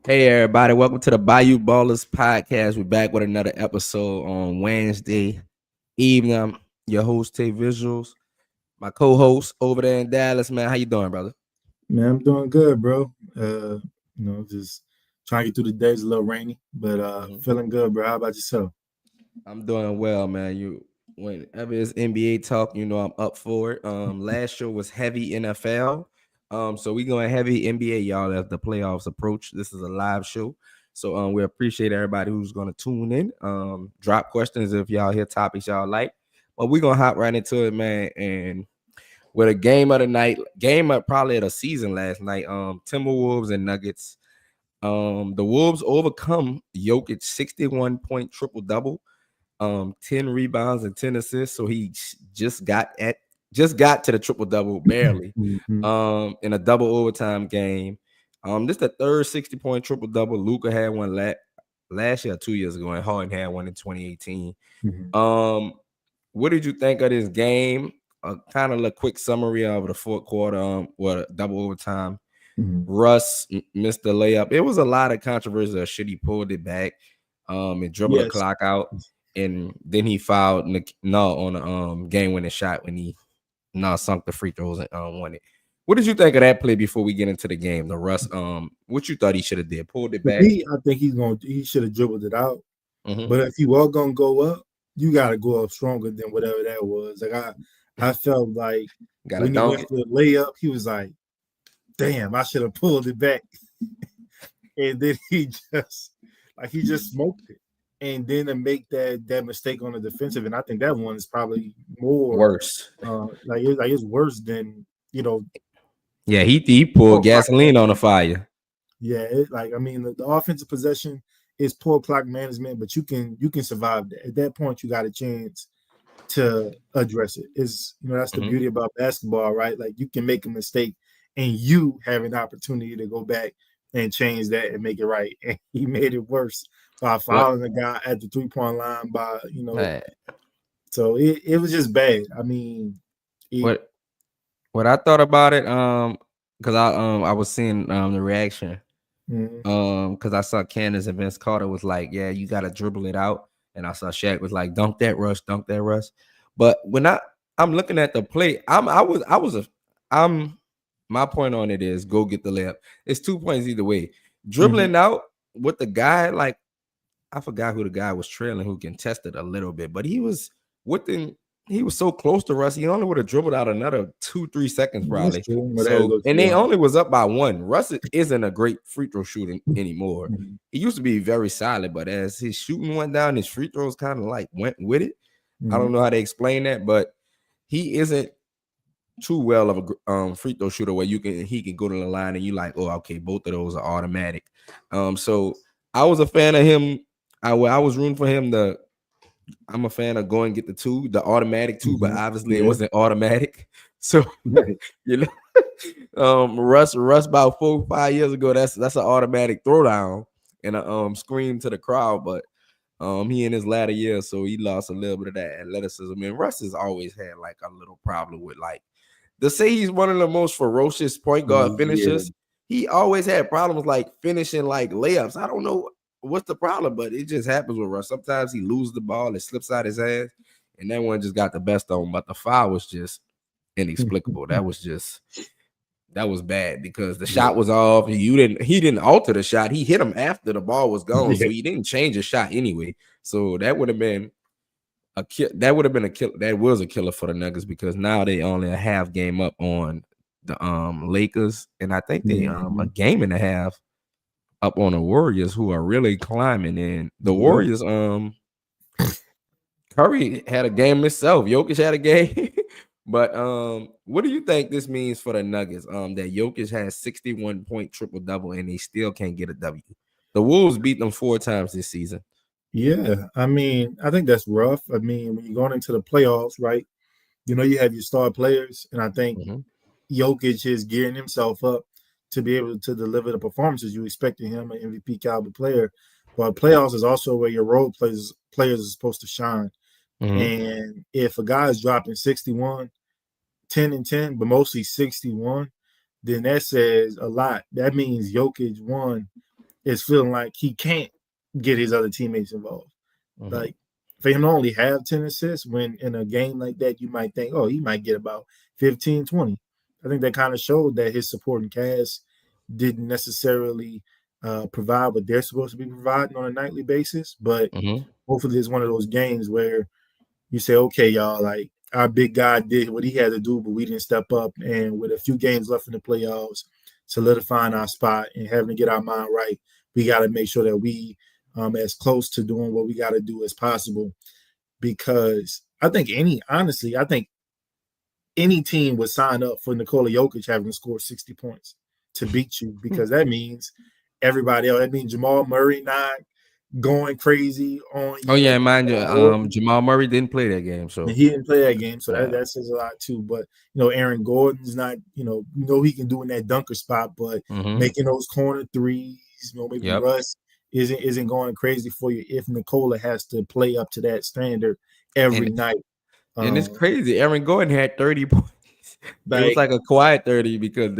Hey everybody, welcome to the Bayou Ballers podcast. We're back with another episode on Wednesday evening. I'm your host, Tay Visuals. My co-host over there in Dallas, man. How you doing, brother? Man, I'm doing good, bro. Just trying to get through the days a little rainy, but Mhm. feeling good, bro. How about yourself? I'm doing well, man. Whenever it's NBA talk, you know I'm up for it. Last show was heavy NFL. So we going heavy NBA, y'all, as the playoffs approach. This is a live show. So we appreciate everybody who's gonna tune in. Drop questions if y'all hear topics y'all like. But we're gonna hop right into it, man. And with a game of the night, game of probably of the season last night. Timberwolves and Nuggets. The Wolves overcome Jokic 61 point triple double, 10 rebounds and 10 assists. So he just got to the triple double barely. hmm In a double overtime game. This is the third 60-point triple double. Luca had one last year, 2 years ago, and Harden had one in 2018. hmm Um, what did you think of this game? Kind of a quick summary of the fourth quarter. Double overtime. hmm Russ missed the layup. It was a lot of controversy. Should he pulled it back? And dribbled the Yes. clock out, and then he fouled Null on the game winning shot when he sunk the free throws and won it. What did you think of that play before we get into the game? The Russ, what you thought he should have did? Pulled it For back. me, I think he should have dribbled it out. Mm-hmm. But if you are gonna go up, you gotta go up stronger than whatever that was. Like I felt like Got to when he dunk went it. for the layup, he was like, "Damn, I should have pulled it back." And then he just smoked it. And then to make that mistake on the defensive, and I think that one is probably more Worse. it's worse than Yeah, he pulled poor clock gasoline on the management. fire. Yeah, I mean the offensive possession is poor clock management, but you can survive that. At that point, you got a chance to address it. Is that's the Mm-hmm. beauty about basketball, right? Like you can make a mistake and you have an opportunity to go back and change that and make it right. And he made it worse by What? fouling the guy at the 3-point line Uh, so it was just bad. I mean, it what? What I thought about it, because I was seeing the reaction, mm, because I saw Candace and Vince Carter was like, yeah, you got to dribble it out, and I saw Shaq was like, dunk that rush. But when I'm looking at the play, I'm my point on it is go get the layup. It's 2 points either way. mhm. Dribbling out with the guy, like I forgot who the guy was trailing who contested a little bit, but he was within he was so close to Russ. He only would have dribbled out another 2-3 seconds That's probably. true. But that So goes and too they long. only was up by one. Russ isn't a great free throw shooter anymore. Mhm, He used to be very solid, but as his shooting went down, his free throws kind of like went with it. I don't mhm, know how to explain that, but he isn't too well of a free throw shooter where he can go to the line and you like, oh, okay, both of those are automatic. So I was a fan of him. I was rooting for him to I'm a fan of going get the automatic two, but mhm. obviously it Yeah. wasn't automatic. So Right. you know, Russ about 4 5 years ago, that's an automatic throwdown and a scream to the crowd. But he in his latter years, so he lost a little bit of that athleticism. And Russ has always had like a little problem with like to say he's one of the most ferocious point guard Yeah. finishers. He always had problems like finishing like layups. I don't know what's the problem, but it just happens with Russ. Sometimes he loses the ball, it slips out his hands, and that one just got the best of him. But the foul was just inexplicable. That was bad because the Yeah. shot was off. He didn't alter the shot. He hit him after the ball was gone, so Yeah. he didn't change the shot anyway. So that would have been a kill. That would have been a kill. That was a killer for the Nuggets because now they only a half game up on the Lakers, and I think they a Mhm. game and a half up on the Warriors, who are really climbing. And the Yep. Warriors, Curry had a game himself. Jokic had a game. But what do you think this means for the Nuggets? That Jokic has 61-point triple double and they still can't get a W. The Wolves beat them 4 times this season. Yeah. I mean, I think that's rough. I mean, when you're going into the playoffs, right? You have your star players, and I think Mm-hmm. Jokic is gearing himself up to be able to deliver the performances you expect of him, an MVP caliber player. But playoffs is also where your role players are supposed to shine. Mm-hmm. And if a guy is dropping 61, 10 and 10, but mostly 61, then that says a lot. That means Jokic, one, is feeling like he can't get his other teammates involved. Mhm. Like for him to only have 10 assists when in a game like that, you might think, oh, he might get about 15, 20. I think that kind of showed that his supporting cast didn't necessarily provide what they're supposed to be providing on a nightly basis. But Mhm. hopefully it's one of those games where you say, okay, y'all, like our big guy did what he had to do, but we didn't step up. And with a few games left in the playoffs, solidifying our spot and having to get our mind right, we got to make sure that we as close to doing what we got to do as possible. Because I think I think any team would sign up for Nikola Jokic having to score 60 points to beat you, because that means everybody else. That means Jamal Murray not going crazy on Oh you. yeah, mind you, Or Jamal Murray didn't play that game, and so he didn't play that game, so yeah. that says a lot too. But Aaron Gordon's not, he can do in that dunker spot, but Mhm. making those corner threes, maybe Yep. Russ isn't going crazy for you if Nikola has to play up to that standard every And night. and it's crazy. Aaron Gordon had 30 points. It was Like like a quiet 30 because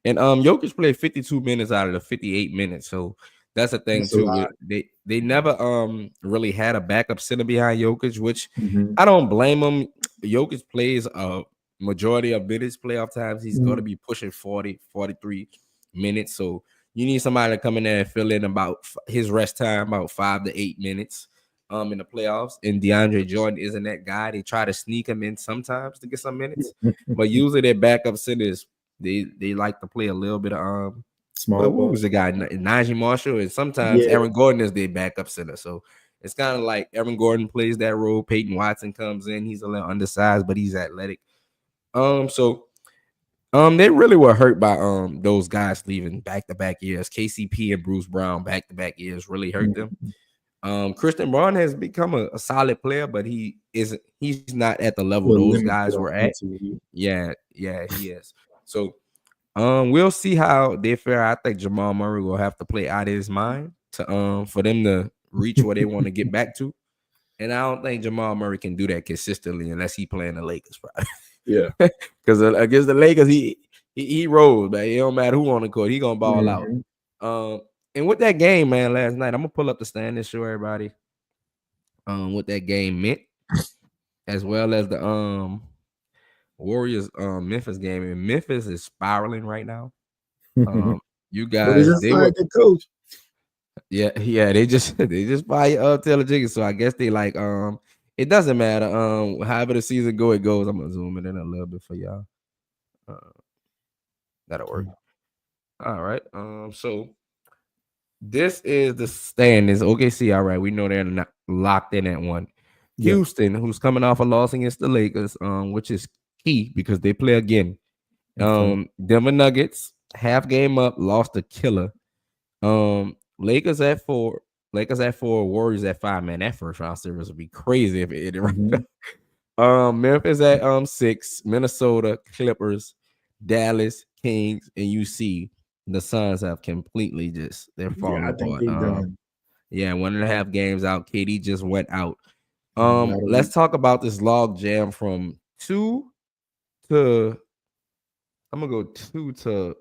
and Jokic played 52 minutes out of the 58 minutes. So that's the thing that's a too. lot. They never really had a backup center behind Jokic, which Mm-hmm. I don't blame him. Jokic plays a majority of minutes playoff times. He's going to be pushing 40, 43 minutes. So you need somebody to come in there and fill in about his rest time, about 5 to 8 minutes in the playoffs. And DeAndre Jordan isn't that guy. They try to sneak him in sometimes to get some minutes, but usually their backup centers, they like to play a little bit of Small what ball. was the guy? Najee Marshall, and sometimes Yeah. Aaron Gordon is their backup center. So it's kind of like Aaron Gordon plays that role. Peyton Watson comes in. He's a little undersized, but he's athletic. So they really were hurt by those guys leaving back-to-back years. KCP and Bruce Brown back-to-back years really hurt them. Christian Braun has become a solid player, but he's not at the level We're those limited guys on were at. mentally. Yeah, he is. So we'll see how they fare. I think Jamal Murray will have to play out of his mind to for them to reach where they want to get back to. And I don't think Jamal Murray can do that consistently unless he playing the Lakers, probably. Yeah. Because against the Lakers, he rolls, man. It don't matter who on the court, he gonna ball out. And with that game, man, last night, I'm gonna pull up the standings, show everybody what that game meant, as well as the Warriors Memphis game. And Memphis is spiraling right now. You But it's guys, just they were like the coach. yeah, they just fire Taylor Jenkins. So I guess they like it doesn't matter. However the season it goes. I'm gonna zoom it in a little bit for y'all. That'll work. All right. So this is the standings. OKC, all right. We know they're not locked in at one. Yeah. Houston, who's coming off a loss against the Lakers, which is key because they play again. Denver Nuggets, half game up, lost a killer. Lakers at 4, Warriors at 5. Man, that first round series would be crazy if it ended right. Memphis at 6, Minnesota, Clippers, Dallas, Kings, and UC. The Suns have completely they're falling I think apart. they done. Yeah, 1.5 games out. KD just went out. About a Let's week. talk about this log jam from 2 to I'm gonna go 2 to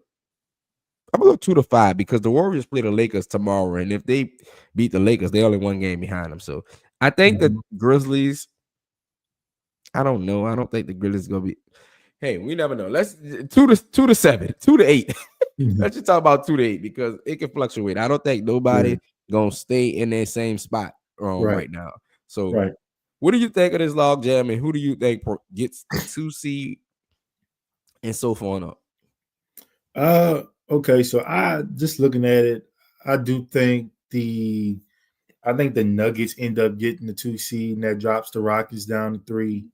5 because the Warriors play the Lakers tomorrow, and if they beat the Lakers, they're only 1 game behind them. So I think the Grizzlies. I don't know. I don't think the Grizzlies gonna be. Hey, we never know. Let's 2-7, 2-8. Let's just talk about 2-8 because it can fluctuate. I don't think nobody gonna stay in their same spot right now. So, what do you think of this log jam, and who do you think gets the 2 seed and so far on up? Okay, so I just looking at it, I do think the Nuggets end up getting the 2 seed, and that drops the Rockets down to 3.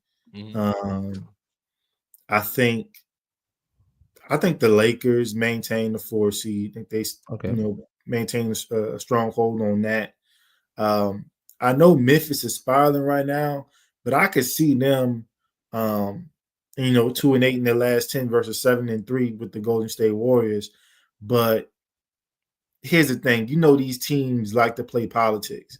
I think the Lakers maintain the 4 seed. I think they maintain a strong hold on that. I know Memphis is spiraling right now, but I could see them 2-8 in their last 10 versus 7-3 with the Golden State Warriors. But here's the thing, these teams like to play politics.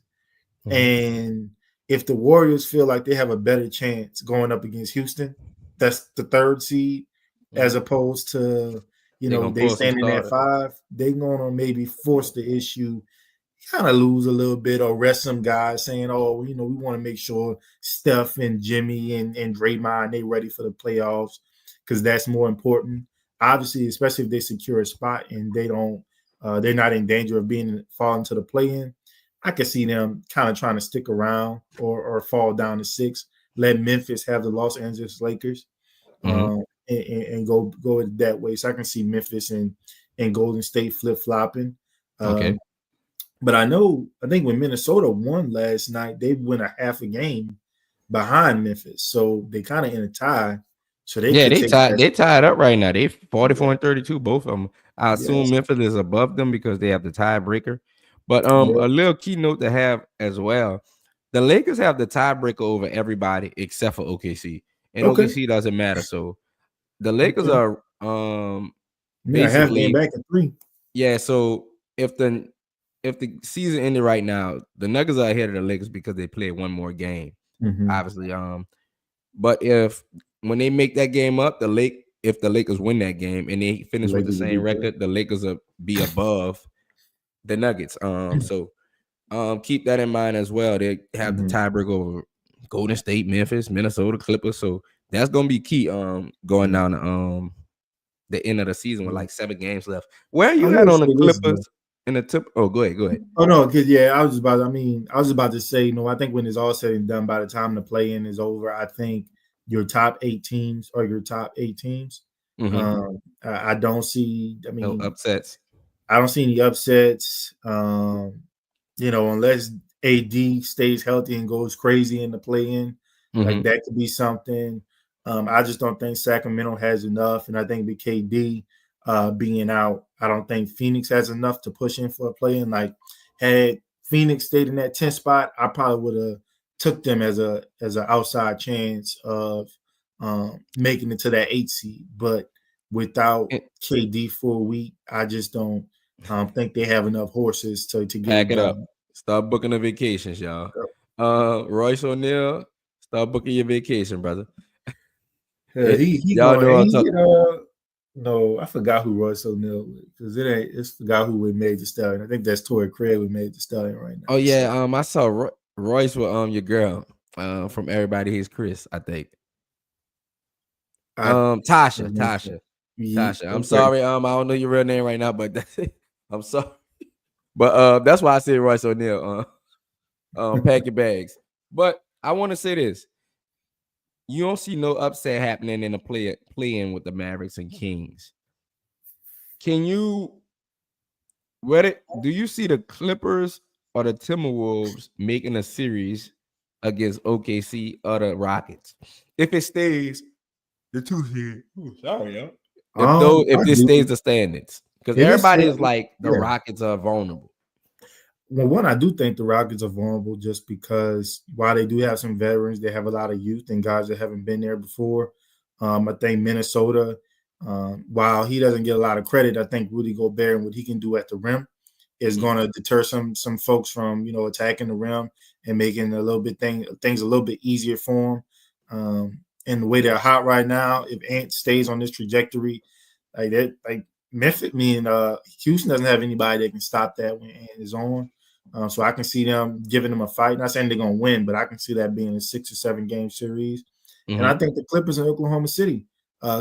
And if the Warriors feel like they have a better chance going up against Houston, that's the 3rd seed, as opposed to you They're know, gonna they pull some standing at starters. 5, they gonna maybe force the issue, kind of lose a little bit or rest some guys saying, oh, you know, we want to make sure Steph and Jimmy and Draymond, they ready for the playoffs because that's more important. Obviously, especially if they secure a spot and they're not in danger of being falling to the play-in. I could see them kind of trying to stick around or fall down to 6. Let Memphis have the Los Angeles Lakers, and go that way. So I can see Memphis and Golden State flip flopping. Okay. But I think when Minnesota won last night, they went a half a game behind Memphis, so they kind of in a tie. So they Yeah, could they take tied. that. They tied up right now. They Yeah, 44 and 32, both of them. I yes, assume Memphis is above them because they have the tiebreaker. But yeah. a little keynote to have as well. The Lakers have the tiebreaker over everybody except for OKC, and Okay, OKC doesn't matter. So the Lakers okay. are Yeah, half game basically back at 3. yeah. So if the season ended right now, the Nuggets are ahead of the Lakers because they play one more game. Mm-hmm. Obviously, but if when they make that game up, if the Lakers win that game and they The finish with the Lakers will same be good. record, the Lakers will be above the Nuggets. So keep that in mind as well. They have the Mm-hmm. tiebreaker over Golden State, Memphis, Minnesota, Clippers. So that's gonna be key. Going down to the end of the season with like 7 games left. Where are I you at will on the say this though. Clippers in the tip? Oh, go ahead. Go ahead. Oh no, because yeah, I was about to say, I think when it's all said and done, by the time the play-in is over, I think your top 8 teams or your top 8 teams. Mm-hmm. I don't see. No upsets. I don't see any upsets. Unless AD stays healthy and goes crazy in the play-in, like Mm-hmm. that could be something. I just don't think Sacramento has enough, and I think with KD being out, I don't think Phoenix has enough to push in for a play-in. Like, had Phoenix stayed in that 10th spot, I probably would have took them as an outside chance of making it to that 8 seed. But without KD for a week, I just don't think they have enough horses to get Pack it it up. done. Start booking the vacations, y'all. Royce O'Neal, start booking your vacation, brother. He Y'all going. know I'm He talking. no, I forgot who Royce O'Neal was because it's the guy who we made the Stallion. I think that's Torrey Craig we made the Stallion right now. Oh yeah, So, I saw Royce with your girl, from Everybody Hates Chris, I think. I Tasha. I'm okay. sorry, I don't know your real name right now, but that's it. I'm sorry, but that's why I said Royce O'Neal. Pack your bags. But I want to say this: you don't see no upset happening in the play-in with the Mavericks and Kings. Can you? Do you see the Clippers or the Timberwolves making a series against OKC or the Rockets? If it stays the 2 seed. Sorry, yo. If I this do. stays the standards, because If it's everybody is like the yeah. Rockets are vulnerable. Well, one, I do think the Rockets are vulnerable just because while they do have some veterans, they have a lot of youth and guys that haven't been there before. I think Minnesota, while he doesn't get a lot of credit, I think Rudy Gobert and what he can do at the rim is going to deter some folks from attacking the rim and making things a little bit easier for them. And the way they're hot right now, if Ant stays on this trajectory, like that, like Memphis, Houston doesn't have anybody that can stop that when Ant is on. So I can see them giving them a fight. Not saying they're going to win, but I can see that being a 6 or 7 game series. Mm-hmm. And I think the Clippers in Oklahoma City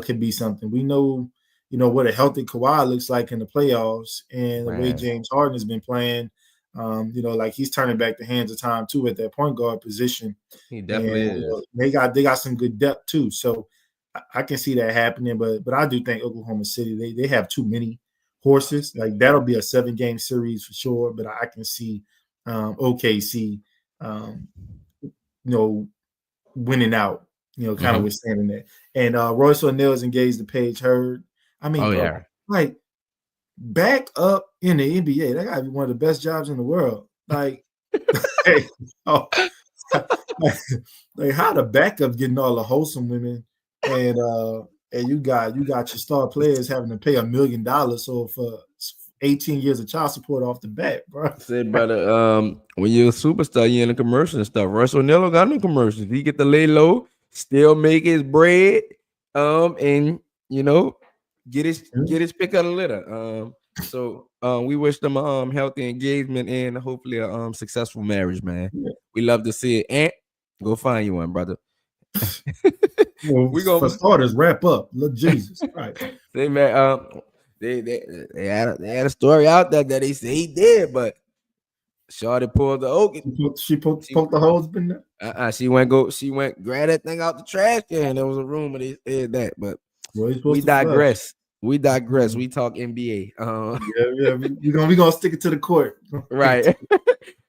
could be something. We know, what a healthy Kawhi looks like in the playoffs, and the way James Harden has been playing. Like he's turning back the hands of time too at that point guard position. He definitely is. They got some good depth too. So I can see that happening. But I do think Oklahoma City they have too many horses. Like that'll be a 7 game series for sure. But I can see OKC, winning out. Kind of withstanding that. And Royce O'Neal is engaged to Paige Hurd. I mean, bro, like back up in the NBA, that gotta be one of the best jobs in the world. Like, like how the backup getting all the wholesome women, and you got your star players having to pay $1 million so for 18 years of child support off the bat, bro. Said, brother, when you're a superstar, you're in a commercial and stuff. Royce O'Neal got no commercials. He get to lay low, still make his bread, and get his pick of the litter. So we wish them healthy engagement and hopefully a successful marriage, man. Yeah. We love to see it. And go find you one, brother. Well, we for gonna starters, wrap up. Look, Jesus Christ. say, man. They had a story out there that they say he did, but Shorty pulled the oak. She poked the holes in there. She went grab that thing out the trash can. There was a rumor they said that, but Well, we digress. Flush. We digress. We talk NBA. Yeah. We gonna stick it to the court. Right.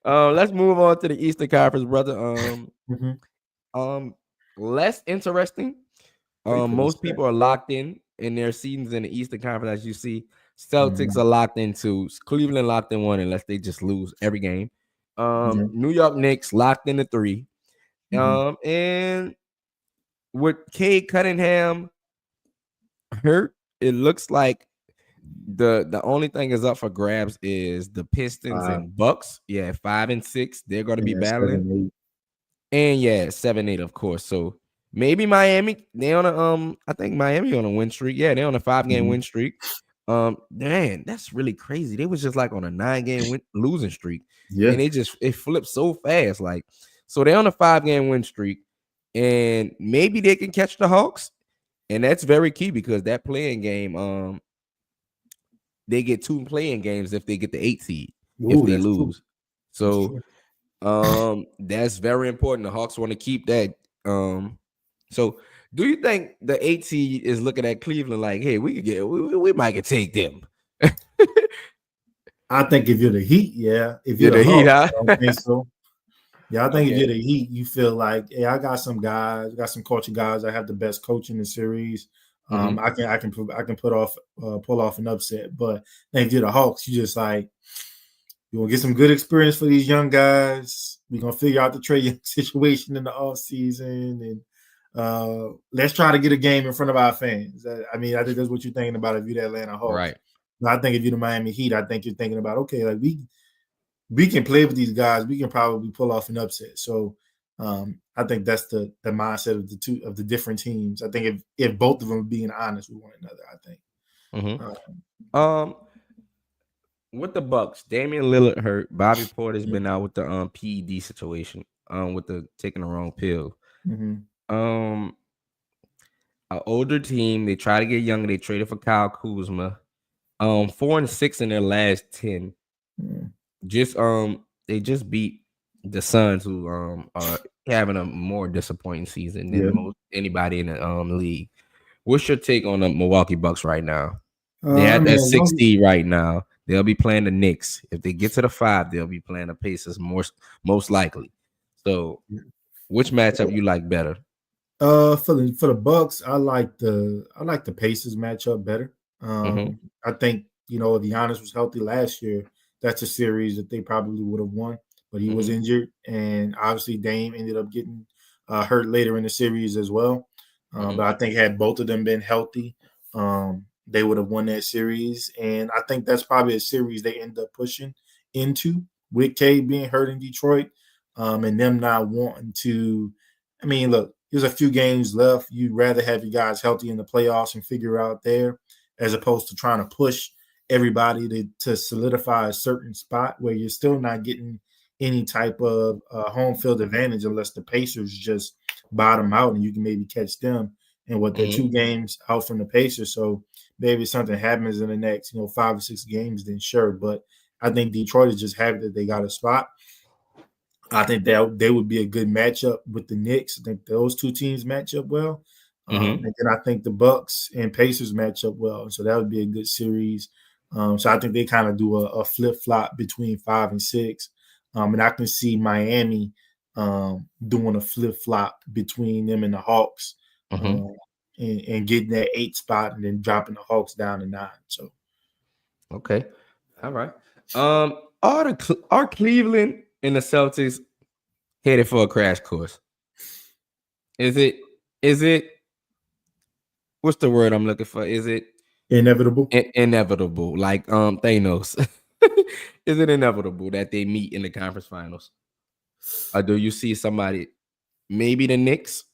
Let's move on to the Eastern Conference, brother. Less interesting. Most people are locked in their seasons in the Eastern Conference, as you see. Celtics are locked in too. Cleveland locked in 1 unless they just lose every game. New York Knicks locked in the 3. And with Cade Cunningham hurt, it looks like the only thing is up for grabs is the Pistons and Bucks. Yeah, 5 and 6. They're going to be battling. 7, 7-8, of course. So maybe Miami. They on a I think Miami on a win streak. Yeah, they're on a 5-game win streak. Man, that's really crazy. They was just like on a 9-game losing streak. Yeah, and it flipped so fast. Like, so they're on a 5-game win streak, and maybe they can catch the Hawks, and that's very key because that playing game, they get 2 playing games if they get the 8 seed. If they lose, so that's very important. The Hawks want to keep that. So do you think the 8 seed is looking at Cleveland like, hey, we might can take them? I think if you're the Heat, yeah. If you're the Heat, I don't think so. Yeah, I think if you're the Heat, you feel like, hey, I got some coaching guys. I have the best coach in the series. I can pull off an upset. But if you're the Hawks, you just like, you want to get some good experience for these young guys. We're gonna figure out the Trae Young situation in the off season, and let's try to get a game in front of our fans. I think that's what you're thinking about if you're the Atlanta Hawks. Right. I think if you're the Miami Heat, I think you're thinking about, okay, like we can play with these guys. We can probably pull off an upset. So I think that's the mindset of the different teams. I think if both of them are being honest with one another, I think. With the Bucks, Damian Lillard hurt. Bobby Porter's been out with the PED situation, with the taking the wrong pill. An older team. They try to get younger. They traded for Kyle Kuzma. 4 and 6 in their last 10. They just beat the Suns, who are having a more disappointing season than anybody in the league. What's your take on the Milwaukee Bucks right now? They're at that 60 right now. They'll be playing the Knicks. If they get to the 5, they'll be playing the Pacers most likely. So, which matchup you like better? For the Bucks, I like the Pacers matchup better. I think, if Giannis was healthy last year, that's a series that they probably would have won, but he was injured, and obviously Dame ended up getting hurt later in the series as well. But I think had both of them been healthy, they would have won that series, and I think that's probably a series they end up pushing into with Cade being hurt in Detroit, and them not wanting to. I mean, look, there's a few games left. You'd rather have you guys healthy in the playoffs and figure out there, as opposed to trying to push everybody to solidify a certain spot where you're still not getting any type of home field advantage unless the Pacers just bottom out and you can maybe catch them. And with the 2 games out from the Pacers, so maybe something happens in the next 5 or 6 games, then sure. But I think Detroit is just happy that they got a spot. I think that they would be a good matchup with the Knicks. I think those 2 teams match up well. And then I think the Bucks and Pacers match up well. So that would be a good series. So I think they kind of do a flip-flop between 5 and 6. And I can see Miami doing a flip-flop between them and the Hawks and getting that 8 spot and then dropping the Hawks down to 9. So, okay. All right. Are Cleveland and the Celtics headed for a crash course? Is it what's the word I'm looking for? Is it inevitable? Inevitable, like Thanos. Is it inevitable that they meet in the conference finals? Or do you see somebody, maybe the Knicks,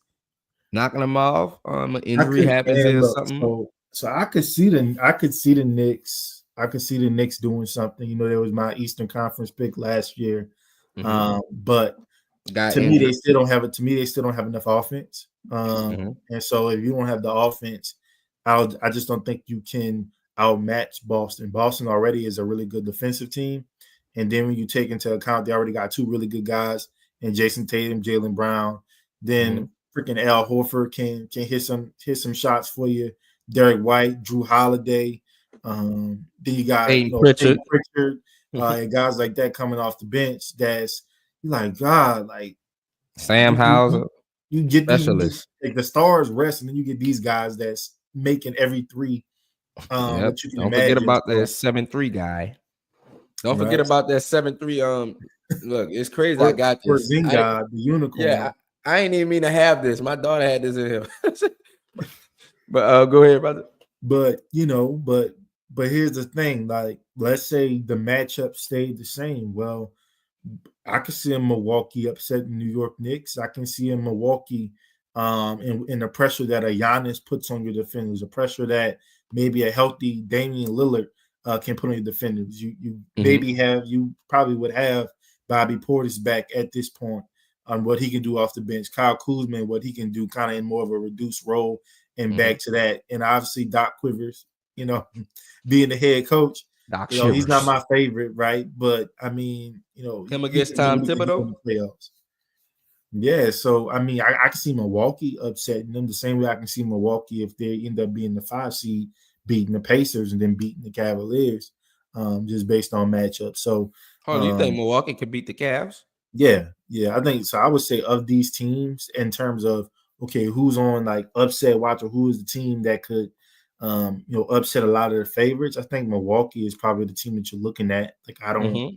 knocking them off? Injury happens or something? So So I could see the Knicks. I could see the Knicks doing something. You know, there was my Eastern Conference pick last year. But Got to me, injured. they still don't have it. To me, they still don't have enough offense. And so if you don't have the offense, I just don't think you can outmatch Boston. Boston already is a really good defensive team. And then when you take into account they already got two really good guys in Jason Tatum, Jaylen Brown, then freaking Al Horford can hit some shots for you. Derek White, Drew Holiday. Then you got Peyton Peyton Pritchard. Pritchard, and guys like that coming off the bench. That's like God, like Sam Hauser, you get specialist. like the stars rest, and then you get these guys that's making every three Yep. that you can Don't forget imagine. about So, that 7-3 guy. Don't forget right? about that 7-3. Look, it's crazy. Or I got this. Zinga, the unicorn. Yeah, I ain't even mean to have this. My daughter had this in here. But go ahead, brother. But but here's the thing. Like, let's say the matchup stayed the same. Well, I can see in Milwaukee upsetting New York Knicks. I can see in Milwaukee in the pressure that a Giannis puts on your defenders, the pressure that maybe a healthy Damian Lillard can put on your defenders. You probably would have Bobby Portis back at this point on what he can do off the bench. Kyle Kuzma, what he can do kind of in more of a reduced role and back to that. And obviously Doc Quivers, being the head coach. He's not my favorite, right? But I mean, him against Tom Thibodeau in the playoffs. Yeah, so I mean, I can see Milwaukee upsetting them the same way I can see Milwaukee if they end up being the 5 seed, beating the Pacers and then beating the Cavaliers, just based on matchups. So, do you think Milwaukee could beat the Cavs? Yeah, I think so. I would say of these teams, in terms of who's on like upset watch or who is the team that could upset a lot of the favorites. I think Milwaukee is probably the team that you're looking at. Like, I don't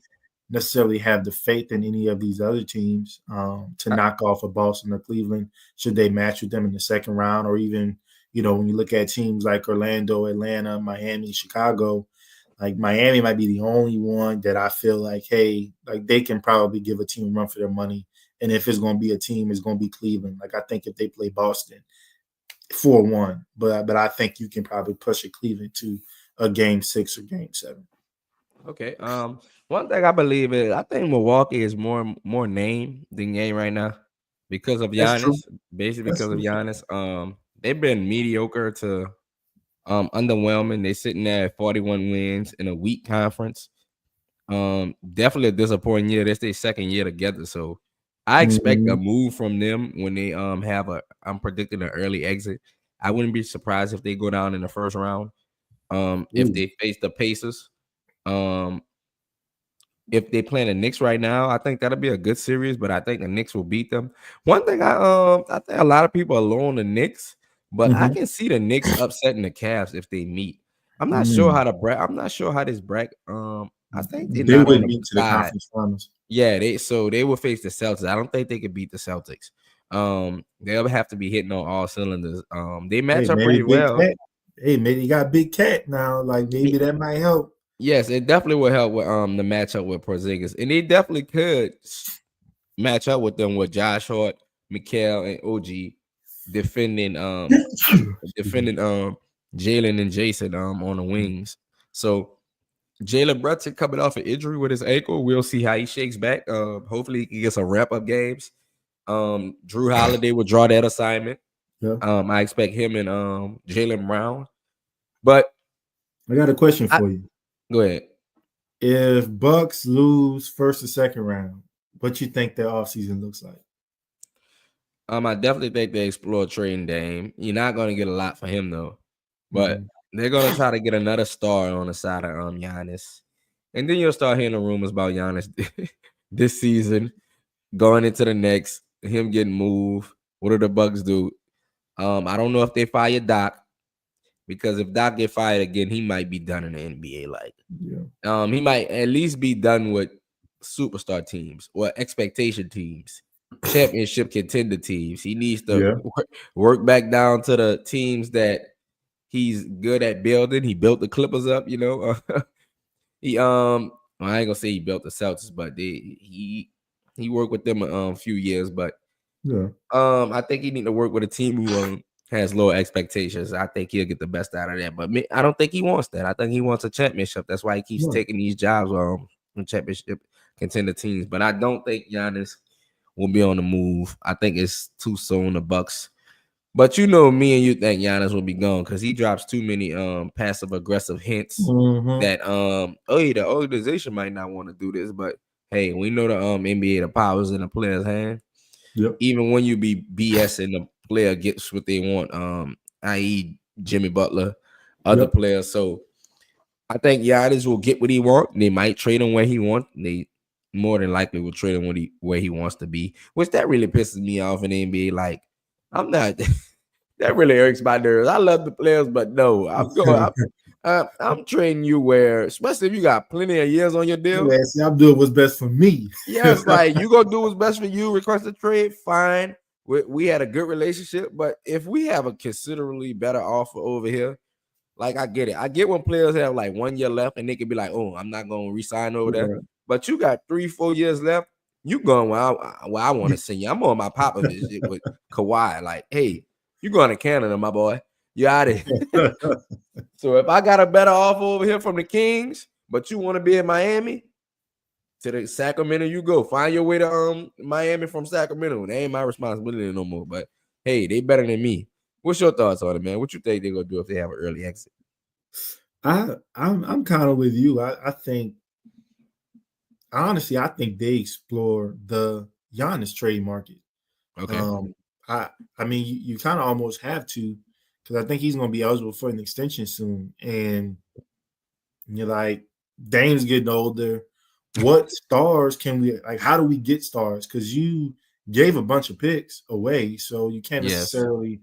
necessarily have the faith in any of these other teams to knock off a Boston or Cleveland should they match with them in the second round, or even when you look at teams like Orlando, Atlanta, Miami, Chicago. Like, Miami might be the only one that I feel like, hey, like they can probably give a team a run for their money. And if it's going to be a team, it's going to be Cleveland. Like, I think if they play Boston 4-1, but I think you can probably push a Cleveland to a game 6 or game 7. Okay. One thing I believe is I think Milwaukee is more name than game right now because of Giannis. Basically because of Giannis. They've been mediocre to underwhelming. They sitting there at 41 wins in a weak conference. Definitely a disappointing year. That's their second year together. So I expect a move from them when they I'm predicting an early exit. I wouldn't be surprised if they go down in the first round. If they face the Pacers. If they play the Knicks right now, I think that'll be a good series, but I think the Knicks will beat them. One thing I think a lot of people are low on the Knicks, but I can see the Knicks upsetting the Cavs if they meet. I'm not sure how I'm not sure how this bracket. I think they would meet to the conference finals. Yeah, they will face the Celtics. I don't think they could beat the Celtics. They'll have to be hitting on all cylinders. They match up pretty well. Hey, maybe you got Big Cat now. Like, maybe that might help. Yes, it definitely will help with the matchup with Porzingis, and they definitely could match up with them with Josh Hart, Mikal, and OG defending Jalen and Jason on the wings. So Jalen Brunson coming off an injury with his ankle. We'll see how he shakes back. Hopefully he gets some wrap-up games. Drew Holiday will draw that assignment. Yeah. I expect him and Jaylen Brown. But I got a question for you. Go ahead. If Bucks lose first or second round, what you think their offseason looks like? I definitely think they explore trading Dame. You're not going to get a lot for him though, but they're going to try to get another star on the side of Giannis, and then you'll start hearing the rumors about Giannis this season going into the next. Him getting moved. What do the Bucks do? I don't know if they fire Doc, because if Doc get fired again, he might be done in the NBA. He might at least be done with superstar teams or expectation teams, championship contender teams. He needs to work back down to the teams that he's good at building. He built the Clippers up, he I ain't gonna say he built the Celtics, but he worked with them a few years. But I think he need to work with a team who has low expectations. I think he'll get the best out of that. But I don't think he wants that. I think he wants a championship. That's why he keeps taking these jobs on championship contender teams. But I don't think Giannis will be on the move. I think it's too soon. The Bucks. But you know, me and you think Giannis will be gone because he drops too many passive aggressive hints that the organization might not want to do this. But hey, we know the NBA, the power's in the player's hand. Yep. Even when you be BSing, the player gets what they want, i.e. Jimmy Butler, other players. So I think Giannis will get what he wants. They might trade him where he wants. They more than likely will trade him where he wants to be, which that really pisses me off in the NBA. Like, I'm not that really irks my nerves. I love the players, but no, I'm trading you where, especially if you got plenty of years on your deal. Yeah, see, I'm doing what's best for me. Yes, like you gonna do what's best for you. Request a trade, fine. We had a good relationship, but if we have a considerably better offer over here, like I get it. I get when players have like 1 year left and they can be like, "Oh, I'm not gonna resign over there." But you got 3-4 years left. You going where I want to send you. I'm on my Popovich shit with Kawhi. Like, hey, you going to Canada, my boy. You out of here. So if I got a better offer over here from the Kings, but you want to be in Miami, to the Sacramento you go. Find your way to Miami from Sacramento. They ain't my responsibility no more. But hey, they better than me. What's your thoughts on it, man? What you think they're gonna do if they have an early exit? I'm kind of with you. I think honestly, I think they explore the Giannis trade market. Okay. I mean, you kind of almost have to, because I think he's going to be eligible for an extension soon. And you're like, Dame's getting older. What stars can we like? How do we get stars? Because you gave a bunch of picks away, so you can't necessarily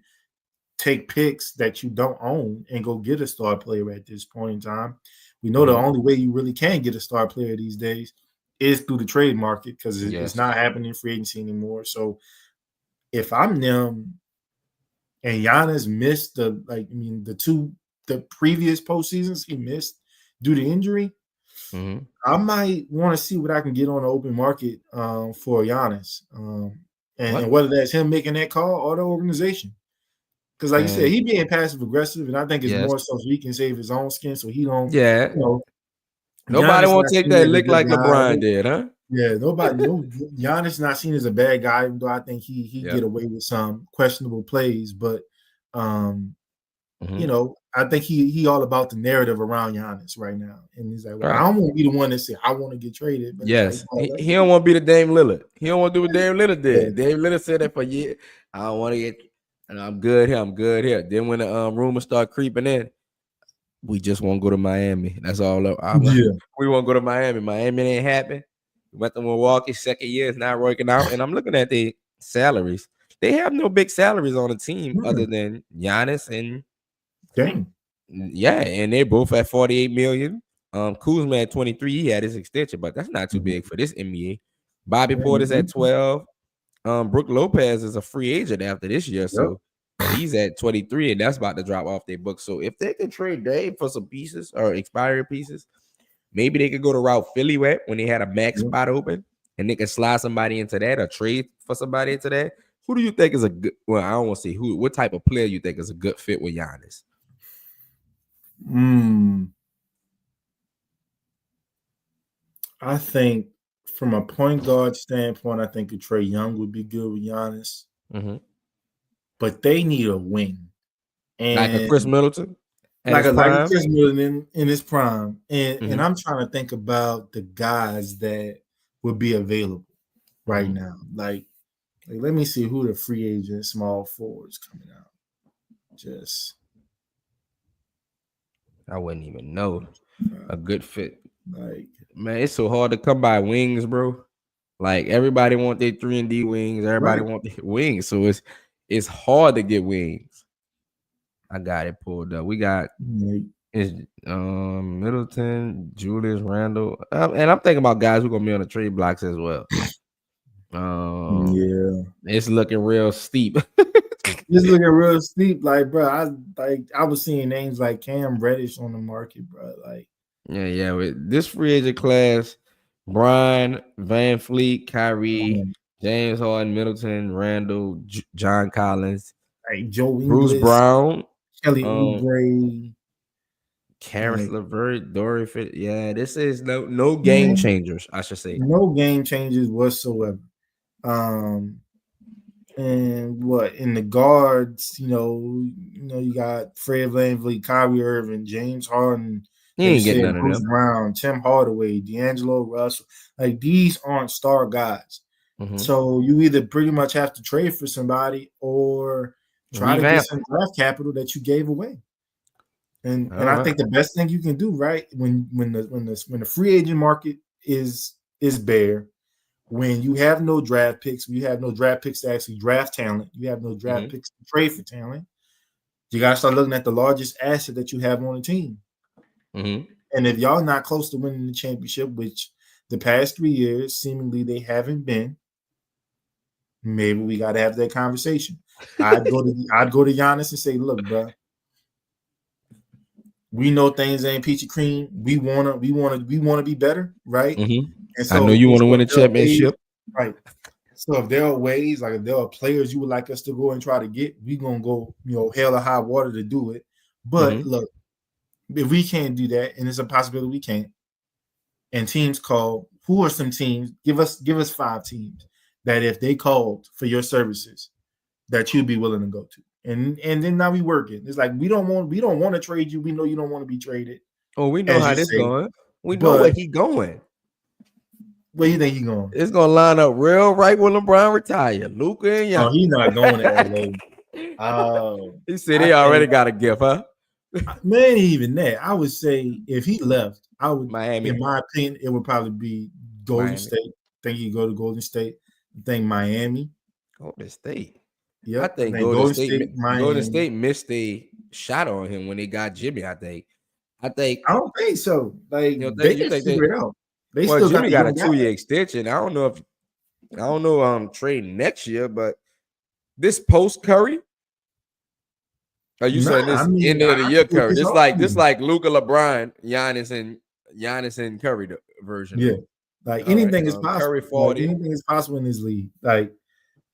take picks that you don't own and go get a star player at this point in time. We know the only way you really can get a star player these days is through the trade market, because it's not happening in free agency anymore. So if I'm them and Giannis missed the previous postseasons he missed due to injury, I might want to see what I can get on the open market for Giannis. And whether that's him making that call or the organization. Because like you said, he being passive aggressive, and I think it's more so he can save his own skin so he don't nobody won't take that lick like LeBron did, huh? Yeah, Giannis not seen as a bad guy, even though I think he get away with some questionable plays. But I think he all about the narrative around Giannis right now. And he's like, well, I don't want to be the one that say I want to get traded. But he don't want to be the Dame Lillard. He don't want to do what Dame Lillard did. Dame Lillard said that for years. I don't want to get, and I'm good here. I'm good here. Then when the rumors start creeping in, we just won't go to Miami. That's all. We won't go to Miami. Miami ain't happen. We went to Milwaukee, second year, it's not working out. And I'm looking at the salaries. They have no big salaries on the team other than Giannis and Dang. Yeah, and they're both at 48 million. Kuzma at 23, he had his extension, but that's not too big for this NBA. Bobby Porter's at 12. Brook Lopez is a free agent after this year, so he's at 23, and that's about to drop off their book. So if they can trade Dave for some pieces or expired pieces, maybe they could go to route Philly went when they had a max spot open, and they can slide somebody into that or trade for somebody into that. Who do you think is a good? Well, I don't want to say who. What type of player you think is a good fit with Giannis? I think from a point guard standpoint, I think a Trae Young would be good with Giannis. But they need a wing. And like a Chris Middleton? Like a Chris Middleton in his prime. And I'm trying to think about the guys that would be available right now. Like, let me see who the free agent small forwards coming out. I wouldn't even know a good fit. Like, man, it's so hard to come by wings, bro. Like everybody want their 3-and-D wings. Everybody want their wings. So it's hard to get wings. I got it pulled up. We got Middleton, Julius Randle, and I'm thinking about guys who gonna be on the trade blocks as well. It's looking real steep. It's looking real steep. Like, bro, I was seeing names like Cam Reddish on the market, bro. Like, with this free agent class, Brian, Van Fleet, Kyrie, James Harden, Middleton, Randall, John Collins, like Joe Bruce Ingles, Brown, Kelly um, Oubre. Karis Like, LeVert, Dory Fit. Yeah, this is no game man, changers, I should say. no game changes whatsoever. Um, and what in the guards, you got Fred VanVleet, Kyrie Irving, James Harden, He like you ain't getting said, none of Bruce them. Brown, Tim Hardaway, D'Angelo Russell. Like these aren't star guys. Mm-hmm. So you either pretty much have to trade for somebody or try to get Revamp. some draft capital that you gave away. And All I right. think the best thing you can do, right, when the free agent market is bare, when you have no draft picks, when you have no draft picks to actually draft talent, you have no draft picks to trade for talent, you gotta start looking at the largest asset that you have on the team. Mm-hmm. And if y'all not close to winning the championship, which the past 3 years seemingly they haven't been, maybe we got to have that conversation. I'd go to Giannis and say, look, bro, we know things ain't peachy cream. We wanna be better, right? Mm-hmm. And I know so, you want to so win a if there are ways, championship. right? So if there are ways, like if there are players you would like us to go and try to get, we gonna go, hell or high water to do it. But look, if we can't do that, and it's a possibility we can't, and teams call, who are some teams? Give us 5 teams that if they called for your services, that you'd be willing to go to. And then now we working. It's like we don't want to trade you. We know you don't want to be traded. Oh, we know As how you this say, going. We know where but he going. where you think he going? It's gonna line up real right when LeBron retire. Luka and Oh, Giannis. he's not going to LA. He said he already got a gift, huh? Man, even that, I would say if he left, I would, Miami. in my opinion, it would probably be Golden State. I think he'd go to Golden State. I think Miami. Golden State. Yep. I think Golden State missed a shot on him when they got Jimmy. I don't think so. Like they can figure it out. They still Jimmy got a 2-year extension. I don't know trading next year, but this post Curry. Are you saying this end of the year Curry? This like Luka, LeBron, Giannis and Curry version. Yeah, like anything is possible. Curry 40. Like, anything is possible in this league. Like,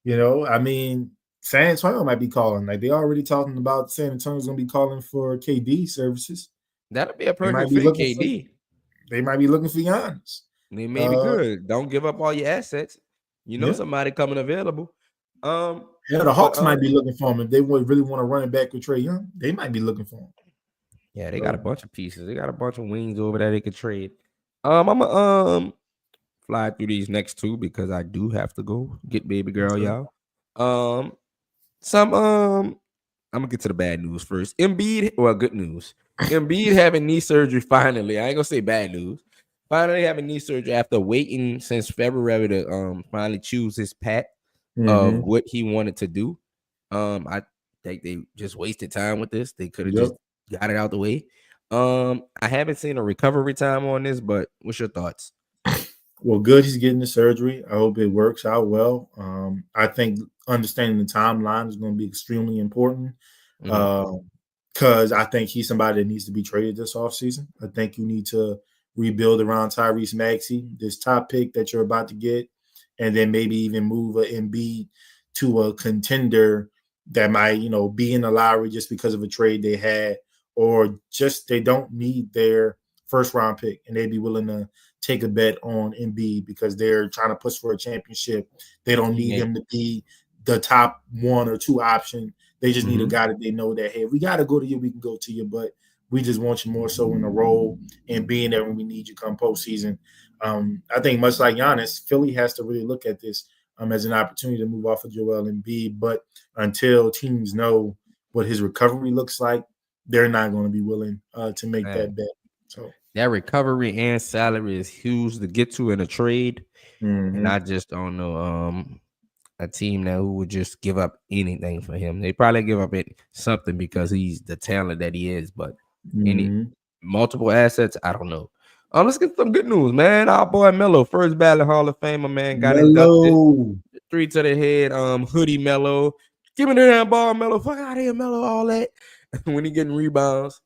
I mean, San Antonio might be calling. Like they already talking about San Antonio's gonna be calling for KD services. That'll be a perfect fit. KD. They might be looking for Giannis. They may be good. Don't give up all your assets. Somebody coming available. Yeah, the Hawks might be looking for him if they would really want to run it back with Trae Young. They might be looking for him. Yeah, they got a bunch of pieces. They got a bunch of wings over there they could trade. I'm gonna fly through these next two because I do have to go get baby girl, y'all. I'm gonna get to the bad news first. Embiid, well, good news. Embiid having knee surgery finally. I ain't gonna say bad news. Finally having knee surgery after waiting since February to finally choose his path of what he wanted to do. I think they just wasted time with this. They could have just got it out the way. I haven't seen a recovery time on this, but what's your thoughts? Well, good. He's getting the surgery. I hope it works out well. I think understanding the timeline is going to be extremely important because I think he's somebody that needs to be traded this offseason. I think you need to rebuild around Tyrese Maxey, this top pick that you're about to get, and then maybe even move an Embiid to a contender that might, be in the lottery just because of a trade they had, or just they don't need their first round pick and they'd be willing to take a bet on Embiid because they're trying to push for a championship. They don't need him to be the top 1 or 2 option. They just need a guy that they know that, hey, if we got to go to you, we can go to you, but we just want you more so in the role and being there when we need you come postseason. I think much like Giannis, Philly has to really look at this as an opportunity to move off of Joel Embiid. But until teams know what his recovery looks like, they're not going to be willing to make that bet. So that recovery and salary is huge to get to in a trade. And I just don't know a team that who would just give up anything for him. They probably give up something because he's the talent that he is, but any multiple assets, I don't know. Let's get some good news, man. Our boy Melo, first ballot Hall of Famer, man, got inducted. 3 to the head, hoodie Melo. Give me the damn ball, Melo. Fuck out of here, Melo, all that. When he getting rebounds.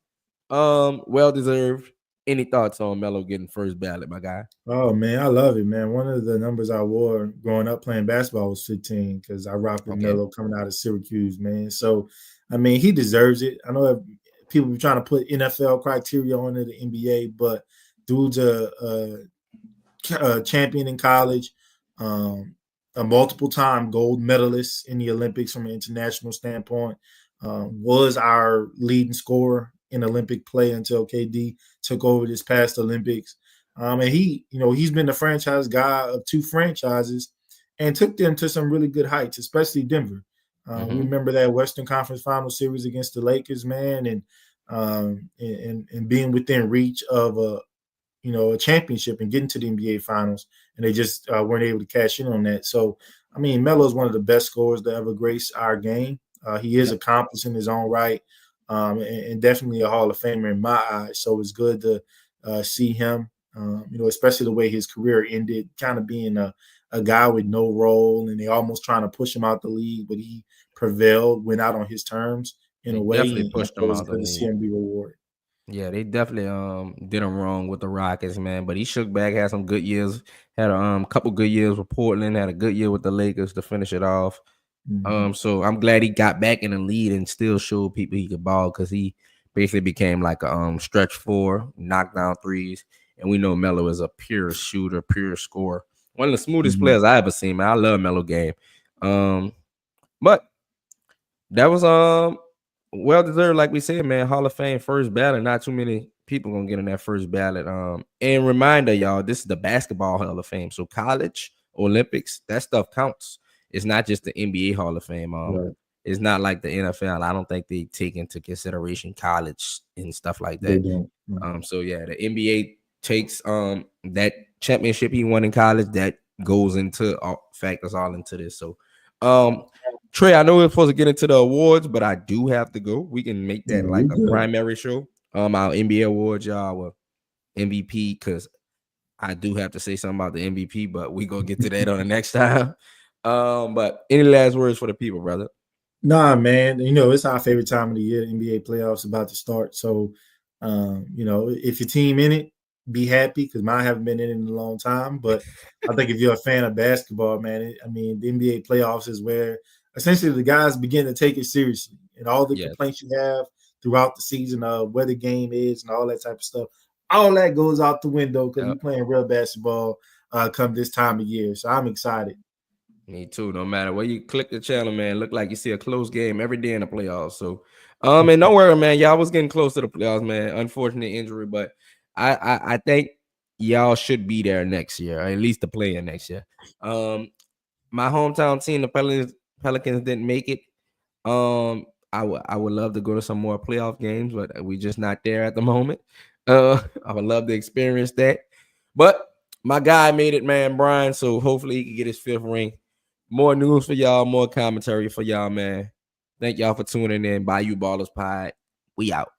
Well deserved. Any thoughts on Melo getting first ballot, my guy? Oh man, I love it, man. One of the numbers I wore growing up playing basketball was 15 because I rocked with Okay. Melo coming out of Syracuse, man. So, I mean, he deserves it. I know people be trying to put NFL criteria on the NBA, but dude's a champion in college, um, a multiple time gold medalist in the Olympics from an international standpoint, was our leading scorer in Olympic play until KD took over this past Olympics. And he's been the franchise guy of two franchises and took them to some really good heights, especially Denver. We remember that Western Conference Final Series against the Lakers, man, and being within reach of a championship and getting to the NBA Finals, and they just weren't able to cash in on that. So, I mean, Melo is one of the best scorers to ever grace our game. He is accomplished in his own right, and definitely a Hall of Famer in my eyes. So it's good to see him, especially the way his career ended, kind of being a guy with no role, and they almost trying to push him out the league, but he prevailed, went out on his terms in They a way, definitely and pushed so him it's out the good to see league. him be rewarded. Yeah, they definitely did him wrong with the Rockets, man. But he shook back, had some good years, had a couple good years with Portland, had a good year with the Lakers to finish it off. Mm-hmm. So I'm glad he got back in the lead and still showed people he could ball because he basically became like a stretch four, knock down threes. And we know Melo is a pure shooter, pure scorer. One of the smoothest Mm-hmm. players I ever seen, man. I love Melo game. But that was well deserved, like we said, man. Hall of Fame first ballot. Not too many people gonna get in that first ballot. And reminder, y'all, this is the basketball Hall of Fame. So college, Olympics, that stuff counts. It's not just the NBA Hall of Fame. Right. It's not like the NFL. I don't think they take into consideration college and stuff like They that. don't. So yeah, the NBA takes that championship he won in college that goes into factors all into this. So Trey, I know we're supposed to get into the awards, but I do have to go. We can make that Yeah, like we a good. primary show. Our NBA awards, y'all, our MVP, because I do have to say something about the MVP, but we gonna get to that on the next time. But any last words for the people, brother? Nah, man. It's our favorite time of the year. NBA playoffs about to start. So, if your team in it, be happy because mine haven't been in a long time. But I think if you're a fan of basketball, man, the NBA playoffs is where essentially the guys begin to take it seriously, and all the Yes. complaints you have throughout the season of where the game is and all that type of stuff, all that goes out the window because we're playing real basketball come this time of year. So I'm excited. Me too. No matter where you click the channel, man, look like you see a close game every day in the playoffs. So, and don't worry, man. Y'all was getting close to the playoffs, man. Unfortunate injury, but I think y'all should be there next year, or at least the player next year. My hometown team, the Pelicans didn't make it. I would love to go to some more playoff games, but we just not there at the moment. I would love to experience that, but my guy made it, man, Brian. So hopefully he can get his fifth ring. More news for y'all, more commentary for y'all, man. Thank y'all for tuning in. Bayou Ballers Pod. We out.